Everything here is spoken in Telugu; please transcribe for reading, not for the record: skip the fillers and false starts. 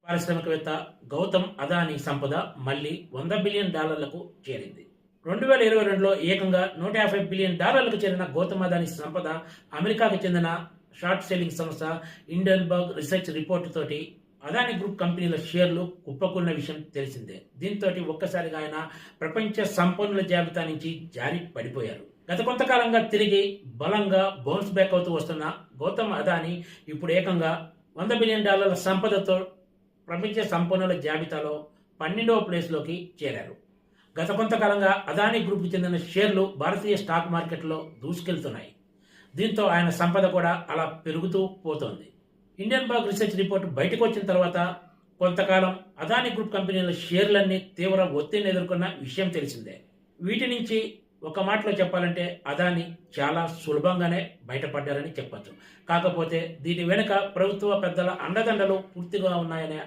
పారిశ్రామికవేత్త గౌతమ్ అదానీ సంపద మళ్ళీ $100 బిలియన్ చేరింది. 2022లో ఏకంగా $150 బిలియన్ చేరిన గౌతమ్ అదానీ సంపద అమెరికాకు చెందిన షార్ట్ సెల్లింగ్ సంస్థ హిండెన్బర్గ్ రీసెర్చ్ రిపోర్ట్ తోటి అదానీ గ్రూప్ కంపెనీల షేర్లు కుప్పకున్న విషయం తెలిసిందే. దీంతో ఒక్కసారిగా ఆయన ప్రపంచ సంపన్నుల జాబితా నుంచి జారి పడిపోయారు. గత కొంతకాలంగా తిరిగి బలంగా బౌన్స్ బ్యాక్ అవుతూ వస్తున్న గౌతమ్ అదానీ ఇప్పుడు ఏకంగా $100 బిలియన్ సంపదతో ప్రపంచ సంపన్నుల జాబితాలో 12వ ప్లేస్లోకి చేరారు. గత కొంతకాలంగా అదానీ గ్రూప్కి చెందిన షేర్లు భారతీయ స్టాక్ మార్కెట్లో దూసుకెళ్తున్నాయి. దీంతో ఆయన సంపద కూడా అలా పెరుగుతూ పోతోంది. హిండెన్బర్గ్ రీసెర్చ్ రిపోర్ట్ బయటకు వచ్చిన తర్వాత కొంతకాలం అదానీ గ్రూప్ కంపెనీల షేర్లన్నీ తీవ్ర ఒత్తిడిని ఎదుర్కొన్న విషయం తెలిసిందే. వీటి నుంచి ఒక మాటలో చెప్పాలంటే అదానీ చాలా సులభంగానే బయటపడ్డారని చెప్పొచ్చు. కాకపోతే దీని వెనుక ప్రభుత్వ పెద్దల అండదండలు పూర్తిగా ఉన్నాయనే